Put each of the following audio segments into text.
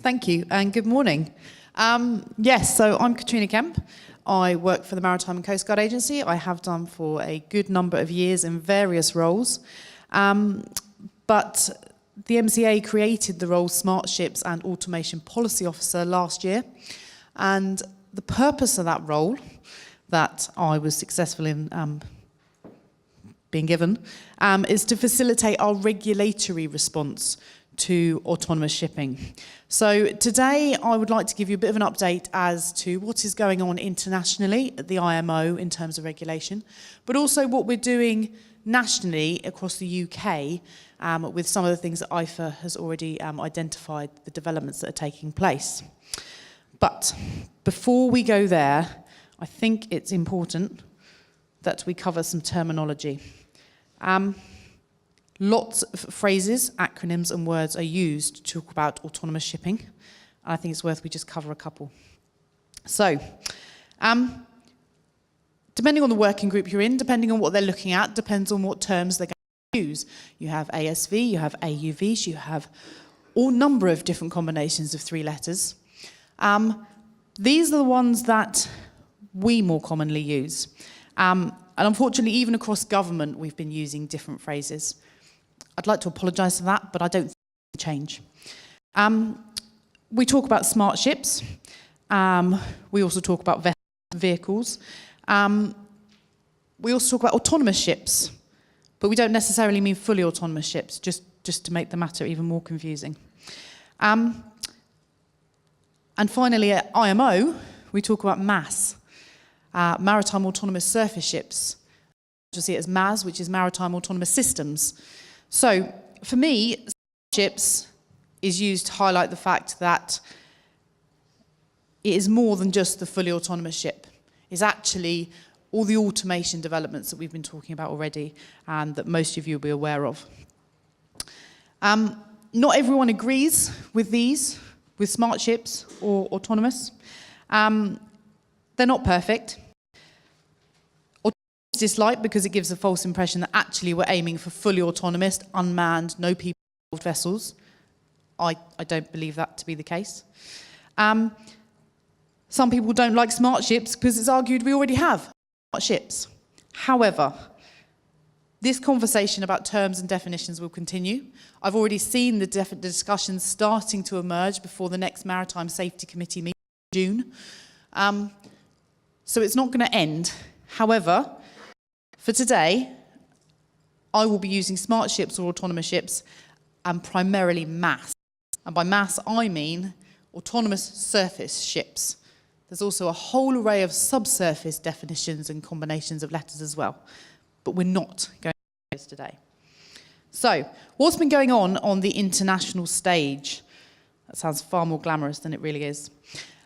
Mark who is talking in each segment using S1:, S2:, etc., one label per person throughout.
S1: Thank you, and good morning. Yes, so I'm Katrina Kemp. I work for the Maritime and Coastguard Agency. I have done for a good number of years in various roles. But the MCA created the role Smart Ships and Automation Policy Officer last year. And the purpose of that role that I was successful in being given is to facilitate our regulatory response to autonomous shipping. So today I would like to give you a bit of an update as to what is going on internationally at the IMO in terms of regulation, but also what we're doing nationally across the UK with some of the things that IFA has already identified, the developments that are taking place. But before we go there, I think it's important that we cover some terminology. Lots of phrases, acronyms and words are used to talk about autonomous shipping. And I think it's worth we just cover a couple. So, depending on the working group you're in, depending on what they're looking at, depends on what terms they're going to use. You have ASV, you have AUVs, you have all number of different combinations of three letters. These are the ones that we more commonly use. And unfortunately, even across government, we've been using different phrases. I'd like to apologise for that, but I don't think it'll change. We talk about smart ships. We also talk about vehicles. We also talk about autonomous ships, but we don't necessarily mean fully autonomous ships, just to make the matter even more confusing. And finally, at IMO, we talk about MAS, Maritime Autonomous Surface Ships. You'll see it as MAS, which is Maritime Autonomous Systems. So, for me, ships is used to highlight the fact that it is more than just the fully autonomous ship. It's actually all the automation developments that we've been talking about already and that most of you will be aware of. Not everyone agrees with these, with smart ships or autonomous. They're not perfect. Disliked because it gives a false impression that actually we're aiming for fully autonomous, unmanned, no people involved vessels. I don't believe that to be the case. Some people don't like smart ships because it's argued we already have smart ships. However, this conversation about terms and definitions will continue. I've already seen the discussions starting to emerge before the next Maritime Safety Committee meeting in June. So it's not going to end. However, for today, I will be using smart ships or autonomous ships and primarily MAS. And by MAS, I mean autonomous surface ships. There's also a whole array of subsurface definitions and combinations of letters as well, but we're not going to do this today. So, what's been going on the international stage? That sounds far more glamorous than it really is.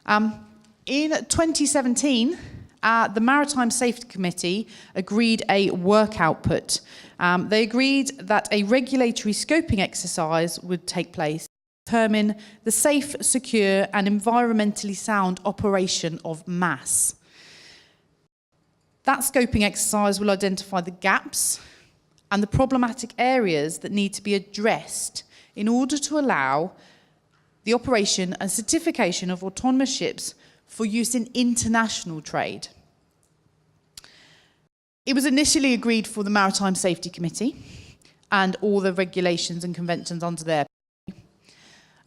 S1: In 2017, the Maritime Safety Committee agreed a work output. They agreed that a regulatory scoping exercise would take place to determine the safe, secure and environmentally sound operation of MAS. That scoping exercise will identify the gaps and the problematic areas that need to be addressed in order to allow the operation and certification of autonomous ships for use in international trade. It was initially agreed for the Maritime Safety Committee and all the regulations and conventions under there.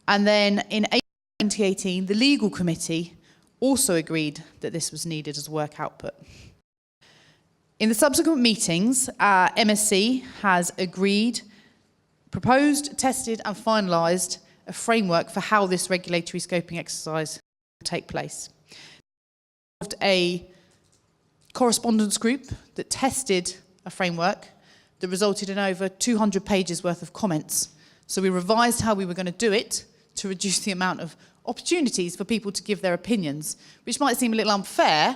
S1: And then in April 2018, the Legal Committee also agreed that this was needed as work output. In the subsequent meetings, MSC has agreed, proposed, tested and finalised a framework for how this regulatory scoping exercise will take place. A correspondence group that tested a framework that resulted in over 200 pages worth of comments. So we revised how we were going to do it to reduce the amount of opportunities for people to give their opinions, which might seem a little unfair.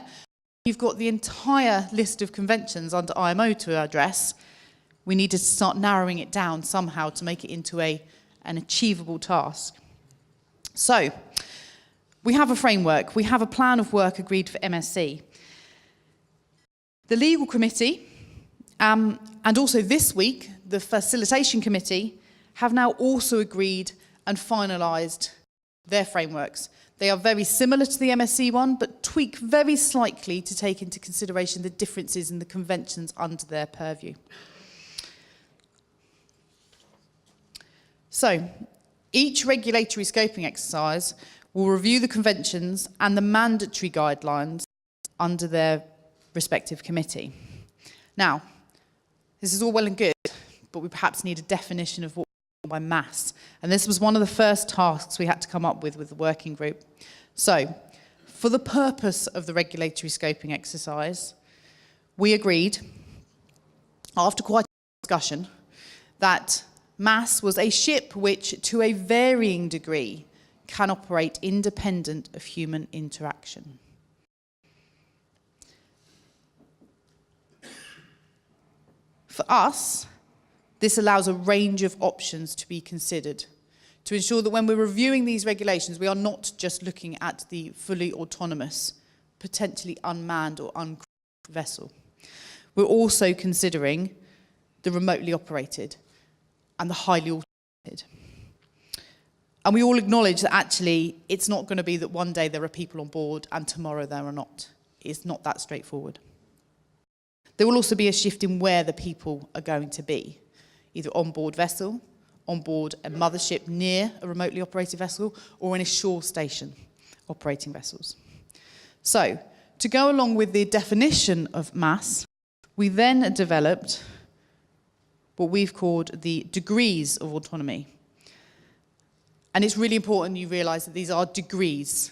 S1: You've got the entire list of conventions under IMO to address. We needed to start narrowing it down somehow to make it into an achievable task. So, we have a framework, we have a plan of work agreed for MSC. The Legal Committee, and also this week, the Facilitation Committee, have now also agreed and finalised their frameworks. They are very similar to the MSC one, but tweak very slightly to take into consideration the differences in the conventions under their purview. So, each regulatory scoping exercise will review the conventions and the mandatory guidelines under their respective committee. Now, this is all well and good, but we perhaps need a definition of what we mean by mass. And this was one of the first tasks we had to come up with the working group. So, for the purpose of the regulatory scoping exercise, we agreed, after quite a discussion, that mass was a ship which, to a varying degree, can operate independent of human interaction. For us, this allows a range of options to be considered to ensure that when we're reviewing these regulations, we are not just looking at the fully autonomous, potentially unmanned or uncrewed vessel. We're also considering the remotely operated and the highly automated. And we all acknowledge that actually it's not going to be that one day there are people on board and tomorrow there are not. It's not that straightforward. There will also be a shift in where the people are going to be, either on board vessel, on board a mothership near a remotely operated vessel, or in a shore station operating vessels. So, to go along with the definition of mass, we then developed what we've called the degrees of autonomy. And it's really important you realise that these are degrees.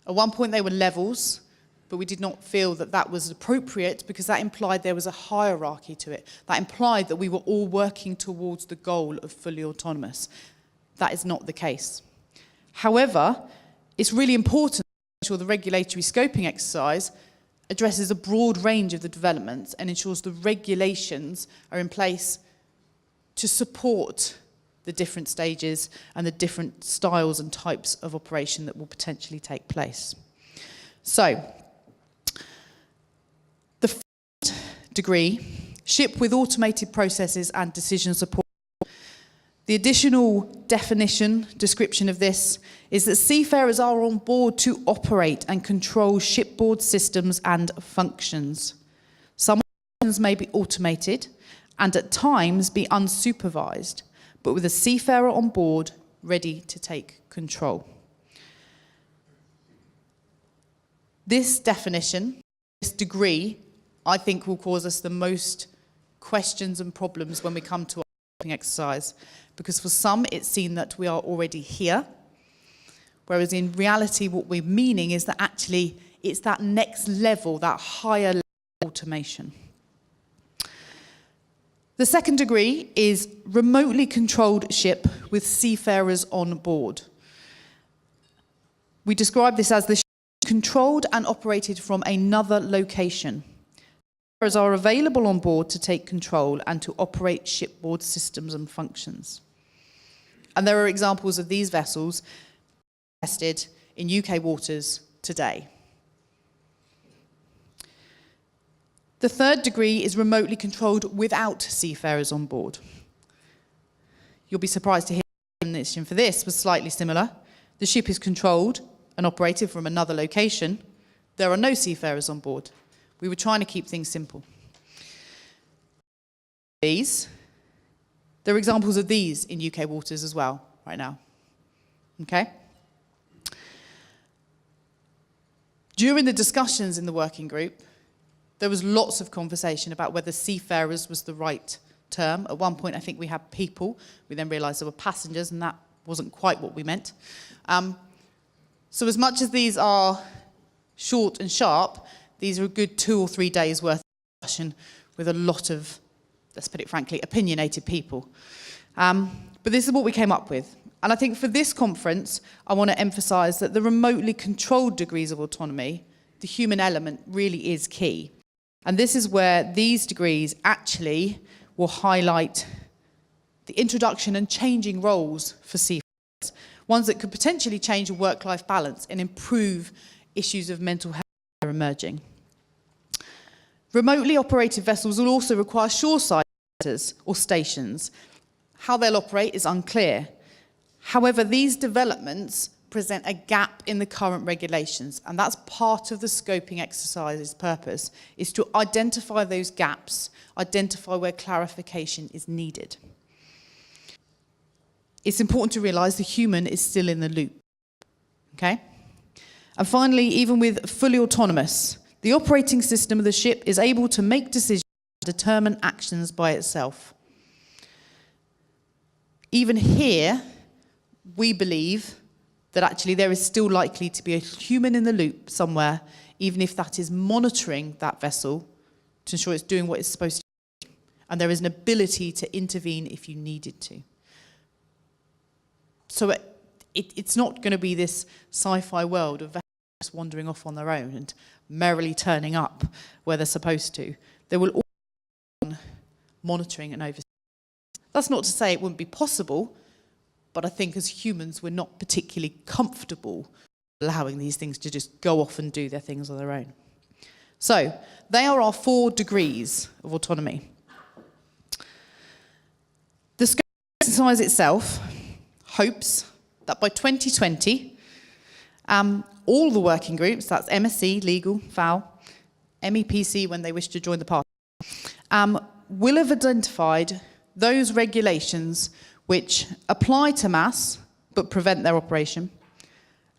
S1: At one point they were levels, but we did not feel that that was appropriate because that implied there was a hierarchy to it. That implied that we were all working towards the goal of fully autonomous. That is not the case. However, it's really important to make sure the regulatory scoping exercise addresses a broad range of the developments and ensures the regulations are in place to support the different stages and the different styles and types of operation that will potentially take place. So, the first degree, ship with automated processes and decision support. The additional definition, description of this, is that seafarers are on board to operate and control shipboard systems and functions. Some functions may be automated and at times be unsupervised, but with a seafarer on board ready to take control. This definition, this degree, I think will cause us the most questions and problems when we come to our scoping exercise, because for some it's seen that we are already here, whereas in reality what we're meaning is that actually it's that next level, that higher level of automation. The second degree is remotely controlled ship with seafarers on board. We describe this as the ship controlled and operated from another location. Seafarers are available on board to take control and to operate shipboard systems and functions. And there are examples of these vessels tested in UK waters today. The third degree is remotely controlled without seafarers on board. You'll be surprised to hear the definition for this was slightly similar. The ship is controlled and operated from another location. There are no seafarers on board. We were trying to keep things simple. There are examples of these in UK waters as well, right now. Okay? During the discussions in the working group, there was lots of conversation about whether seafarers was the right term. At one point, I think we had people. We then realised there were passengers, and that wasn't quite what we meant. So as much as these are short and sharp, these are a good 2 or 3 days worth of discussion with a lot of, let's put it frankly, opinionated people. But this is what we came up with. And I think for this conference, I want to emphasise that the remotely controlled degrees of autonomy, the human element really is key. And this is where these degrees actually will highlight the introduction and changing roles for seafarers, ones that could potentially change a work-life balance and improve issues of mental health that are emerging. Remotely operated vessels will also require shoreside centres or stations. How they'll operate is unclear. However, these developments present a gap in the current regulations, and that's part of the scoping exercise's purpose, is to identify those gaps, identify where clarification is needed. It's important to realise the human is still in the loop, okay? And finally, even with fully autonomous, the operating system of the ship is able to make decisions and determine actions by itself. Even here, we believe that actually there is still likely to be a human in the loop somewhere, even if that is monitoring that vessel to ensure it's doing what it's supposed to do. And there is an ability to intervene if you needed to. So it's not going to be this sci-fi world of vessels just wandering off on their own and merrily turning up where they're supposed to. There will always be monitoring and overseeing. That's not to say it wouldn't be possible, but I think as humans we're not particularly comfortable allowing these things to just go off and do their things on their own. So they are our 4 degrees of autonomy. The scope exercise itself hopes that by 2020, all the working groups, that's MSC, legal, foul, MEPC when they wish to join the party, will have identified those regulations which apply to mass but prevent their operation,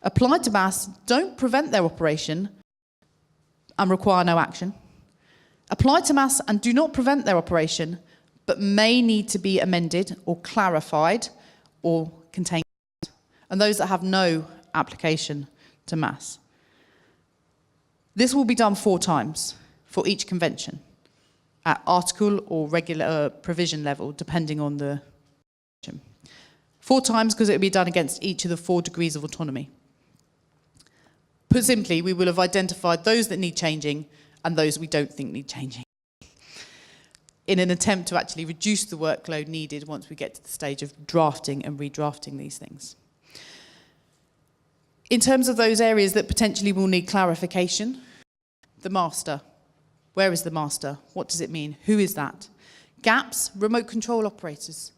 S1: apply to mass, don't prevent their operation and require no action, apply to mass and do not prevent their operation but may need to be amended or clarified or contained, and those that have no application to mass. This will be done 4 times for each convention at article or regular provision level, depending on the 4 times because it will be done against each of the 4 degrees of autonomy. Put simply, we will have identified those that need changing and those we don't think need changing, in an attempt to actually reduce the workload needed once we get to the stage of drafting and redrafting these things. In terms of those areas that potentially will need clarification, the master. Where is the master? What does it mean? Who is that? Gaps, remote control operators.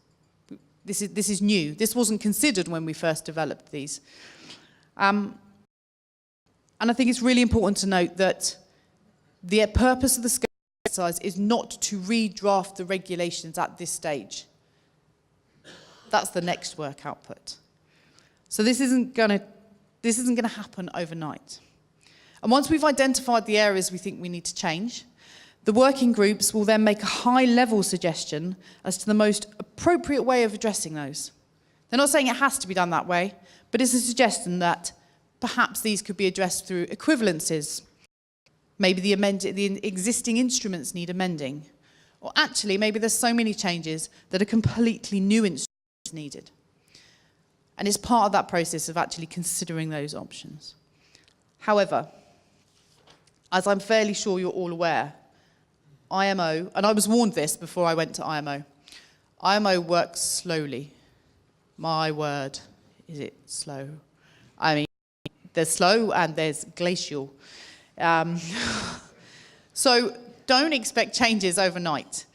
S1: This is new. This wasn't considered when we first developed these. And I think it's really important to note that the purpose of the scope exercise is not to redraft the regulations at this stage. That's the next work output. So this isn't going to happen overnight. And once we've identified the areas we think we need to change, the working groups will then make a high-level suggestion as to the most appropriate way of addressing those. They're not saying it has to be done that way, but it's a suggestion that perhaps these could be addressed through equivalences. Maybe the existing instruments need amending. Or actually, maybe there's so many changes that a completely new instrument is needed. And it's part of that process of actually considering those options. However, as I'm fairly sure you're all aware, IMO, and I was warned this before I went to IMO works slowly. My word, is it slow? I mean, there's slow and there's glacial. So don't expect changes overnight.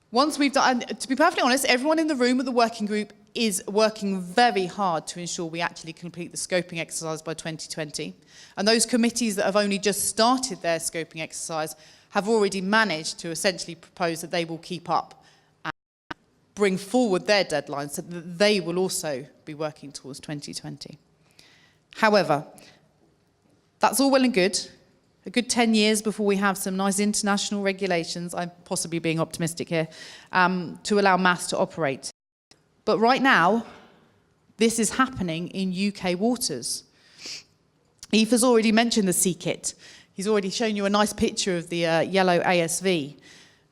S1: Once we've done, and to be perfectly honest, everyone in the room at the working group is working very hard to ensure we actually complete the scoping exercise by 2020. And those committees that have only just started their scoping exercise have already managed to essentially propose that they will keep up and bring forward their deadlines so that they will also be working towards 2020. However, that's all well and good. A good 10 years before we have some nice international regulations, I'm possibly being optimistic here, to allow mass to operate. But right now, this is happening in UK waters. Eve has already mentioned the Sea Kit. He's already shown you a nice picture of the yellow ASV.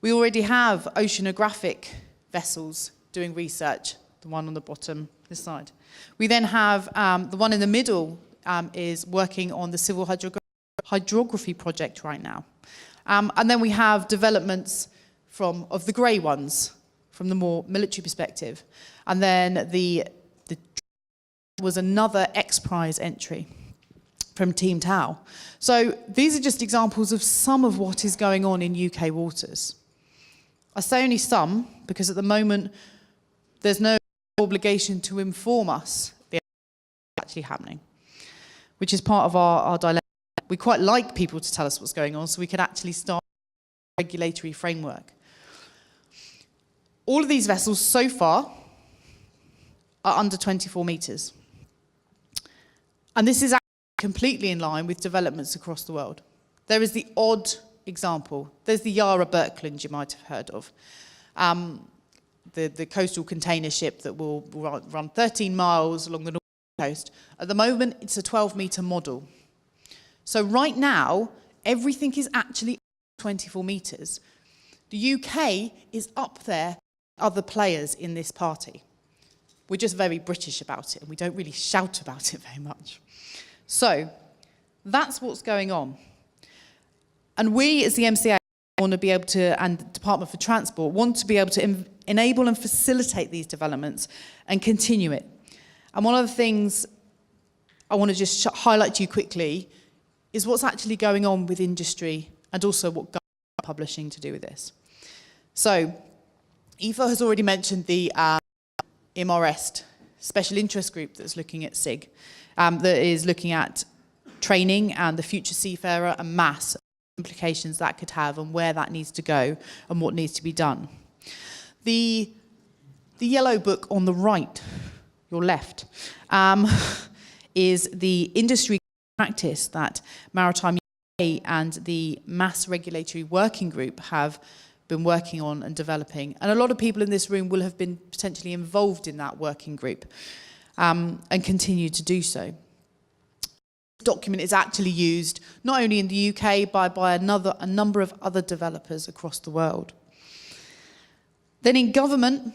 S1: We already have oceanographic vessels doing research, the one on the bottom, this side. We then have the one in the middle is working on the civil hydrography project right now. And then we have developments of the grey ones from the more military perspective. And then the was another X Prize entry from Team Tau. So these are just examples of some of what is going on in UK waters. I say only some because at the moment there's no obligation to inform us actually happening, which is part of our dilemma. We quite like people to tell us what's going on so we can actually start a regulatory framework. All of these vessels so far are under 24 metres. And this is actually completely in line with developments across the world. There is the odd example. There's the Yara Birkeland you might have heard of. The coastal container ship that will run 13 miles along the north coast. At the moment, it's a 12-metre model. So right now, everything is actually 24 metres. The UK is up there with other players in this party. We're just very British about it, and we don't really shout about it very much. So that's what's going on. And we, as the MCA, want to be able to, and the Department for Transport, want to be able to enable and facilitate these developments and continue it. And one of the things I want to just highlight to you quickly is what's actually going on with industry and also what government are publishing to do with this. So, Aoife has already mentioned the IMREST, special interest group that's looking at SIG, that is looking at training and the future seafarer and mass implications that could have and where that needs to go and what needs to be done. The yellow book on the right, your left, is the industry practice that Maritime UK and the Mass Regulatory Working Group have been working on and developing. And a lot of people in this room will have been potentially involved in that working group and continue to do so. This document is actually used not only in the UK but by a number of other developers across the world. Then in government,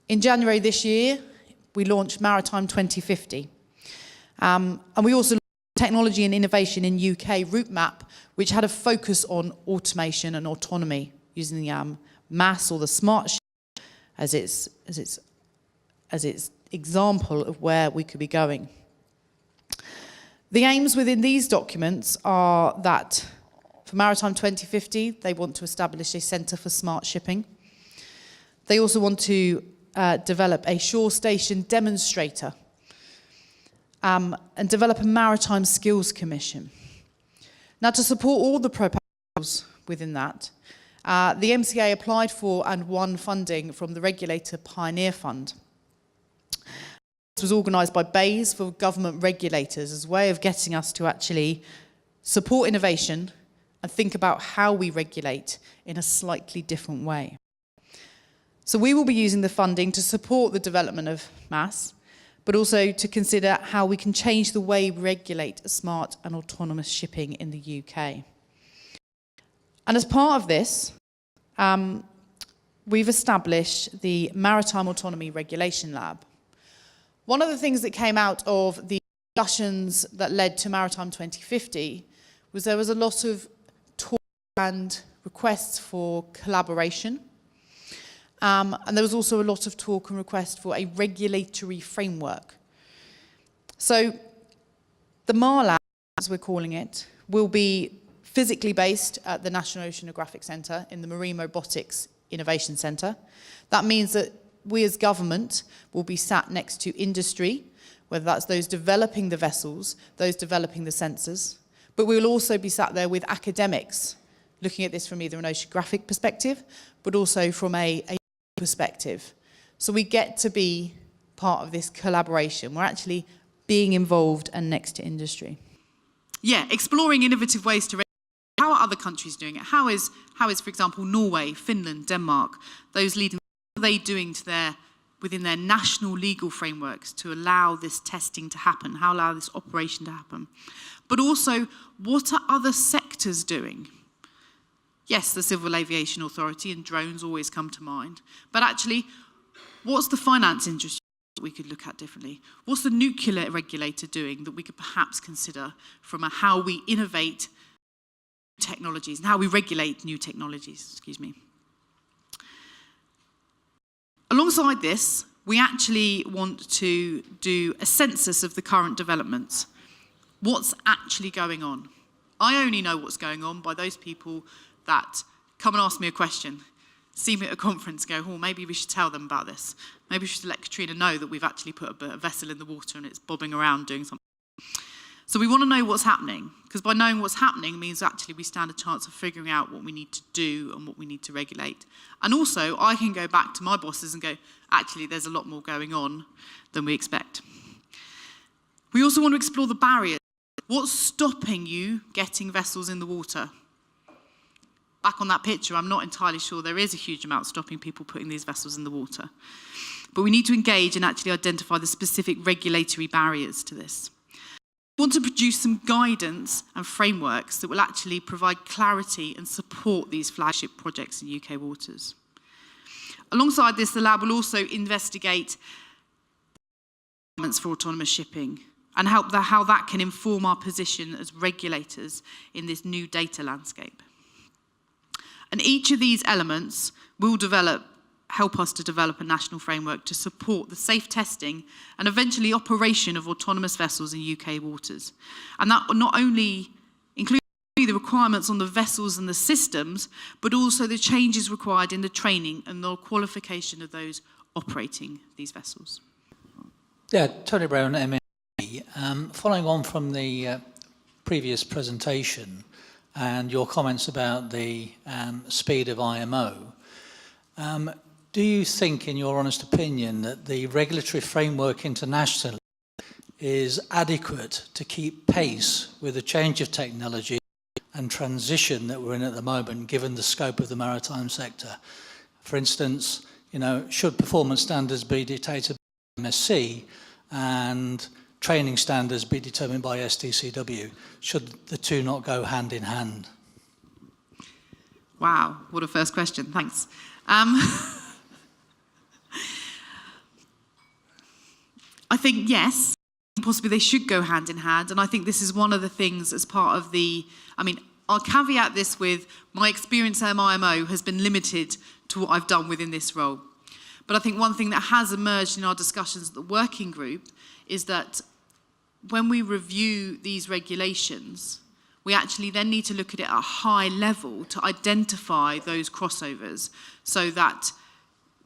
S1: in January this year, we launched Maritime 2050. And we also launched Technology and Innovation in UK route map, which had a focus on automation and autonomy, using the MASS or the smart ship as its example of where we could be going. The aims within these documents are that for Maritime 2050, they want to establish a centre for smart shipping. They also want to develop a shore station demonstrator and develop a Maritime Skills Commission. Now, to support all the proposals within that, the MCA applied for and won funding from the regulator Pioneer Fund. This was organised by BAYS for government regulators as a way of getting us to actually support innovation and think about how we regulate in a slightly different way. So we will be using the funding to support the development of MASS, but also to consider how we can change the way we regulate smart and autonomous shipping in the UK. And as part of this, we've established the Maritime Autonomy Regulation Lab. One of the things that came out of the discussions that led to Maritime 2050 was there was a lot of talk and requests for collaboration. And there was also a lot of talk and request for a regulatory framework. So the MAR Lab, as we're calling it, will be physically based at the National Oceanographic Centre in the Marine Robotics Innovation Centre. That means that we as government will be sat next to industry, whether that's those developing the vessels, those developing the sensors, but we will also be sat there with academics, looking at this from either an oceanographic perspective, but also from a perspective. So we get to be part of this collaboration. We're actually being involved and next to industry.
S2: Yeah, exploring innovative ways to regulate. How are other countries doing it? How is, for example, Norway, Finland, Denmark, those leading, what are they doing to within their national legal frameworks to allow this testing to happen, how allow this operation to happen? But also, what are other sectors doing? Yes, the Civil Aviation Authority and drones always come to mind. But actually, what's the finance industry that we could look at differently? What's the nuclear regulator doing that we could perhaps consider from how we innovate technologies and how we regulate new technologies, excuse me. Alongside this, we actually want to do a census of the current developments. What's actually going on? I only know what's going on by those people that come and ask me a question. see me at a conference and go, oh, maybe we should tell them about this. Maybe we should let Katrina know that we've actually put a vessel in the water and it's bobbing around doing something. So we want to know what's happening, because by knowing what's happening means actually we stand a chance of figuring out what we need to do and what we need to regulate. And also, I can go back to my bosses and go, actually, there's a lot more going on than we expect. We also want to explore the barriers. What's stopping you getting vessels in the water? Back on that picture, I'm not entirely sure there is a huge amount stopping people putting these vessels in the water. But we need to engage and actually identify the specific regulatory barriers to this. We want to produce some guidance and frameworks that will actually provide clarity and support these flagship projects in UK waters. Alongside this, the lab will also investigate requirements for autonomous shipping and how that can inform our position as regulators in this new data landscape. And each of these elements will help us to develop a national framework to support the safe testing and eventually operation of autonomous vessels in UK waters. And that not only includes the requirements on the vessels and the systems, but also the changes required in the training and the qualification of those operating these vessels.
S3: Yeah, Tony Brown, MEC. Following on from the previous presentation and your comments about the speed of IMO, do you think, in your honest opinion, that the regulatory framework internationally is adequate to keep pace with the change of technology and transition that we're in at the moment, given the scope of the maritime sector? For instance, should performance standards be dictated by IMEC and training standards be determined by STCW? Should the two not go hand in hand?
S2: Wow, what a first question, thanks. I think yes, possibly they should go hand in hand, and I think this is one of the things as part of I'll caveat this with my experience at IMO has been limited to what I've done within this role. But I think one thing that has emerged in our discussions at the working group is that when we review these regulations, we actually then need to look at it at a high level to identify those crossovers so that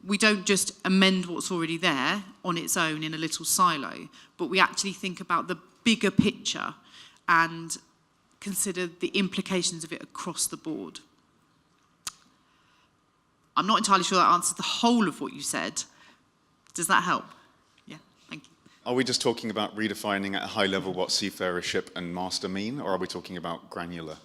S2: we don't just amend what's already there on its own in a little silo, but we actually think about the bigger picture and consider the implications of it across the board. I'm not entirely sure that answers the whole of what you said. Does that help? Yeah, thank you.
S4: Are we just talking about redefining at a high level what seafarer, ship and master mean, or are we talking about granular?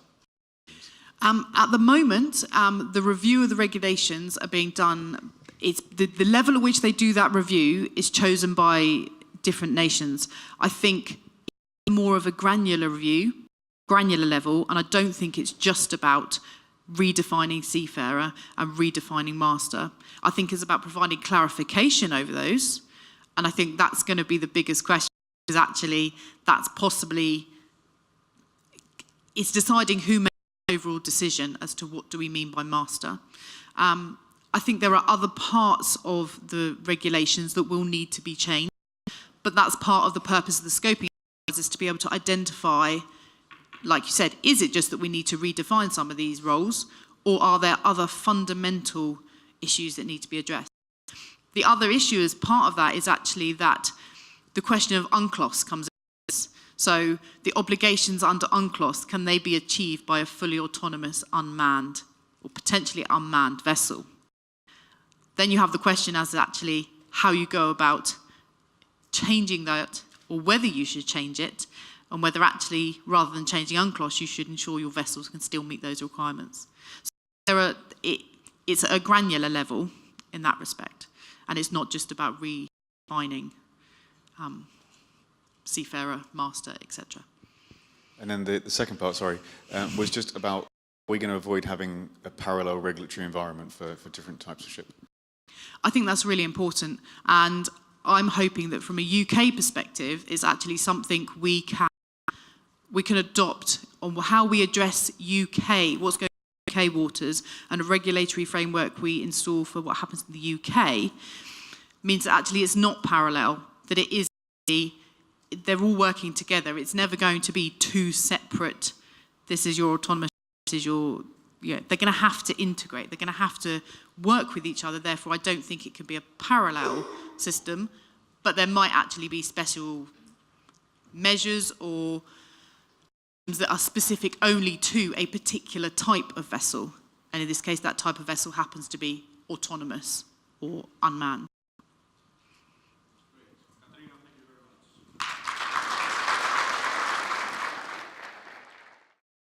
S2: At the moment, the review of the regulations are being done. It's the level at which they do that review is chosen by different nations. I think it's more of a granular review, granular level, and I don't think it's just about redefining seafarer and redefining master. I think it's about providing clarification over those, and I think that's going to be the biggest question, because actually that's possibly, it's deciding who makes the overall decision as to what do we mean by master. I think there are other parts of the regulations that will need to be changed, but that's part of the purpose of the scoping is to be able to identify, like you said, is it just that we need to redefine some of these roles, or are there other fundamental issues that need to be addressed? The other issue as part of that is actually that the question of UNCLOS comes into this. So the obligations under UNCLOS, can they be achieved by a fully autonomous, unmanned, or potentially unmanned vessel? Then you have the question as actually how you go about changing that, or whether you should change it, and whether actually, rather than changing UNCLOS, you should ensure your vessels can still meet those requirements. So it's at a granular level in that respect, and it's not just about redefining seafarer, master, etc.
S4: And then the second part, was just about, are we going to avoid having a parallel regulatory environment for different types of ship?
S2: I think that's really important, and I'm hoping that from a UK perspective, it's actually something we can adopt on how we address what's going on in UK waters, and a regulatory framework we install for what happens in the UK means that actually it's not parallel, that it is, they're all working together. It's never going to be two separate, this is your autonomous, this is your they're going to have to integrate. They're going to have to work with each other. Therefore, I don't think it can be a parallel system, but there might actually be special measures or that are specific only to a particular type of vessel. And in this case, that type of vessel happens to be autonomous or unmanned.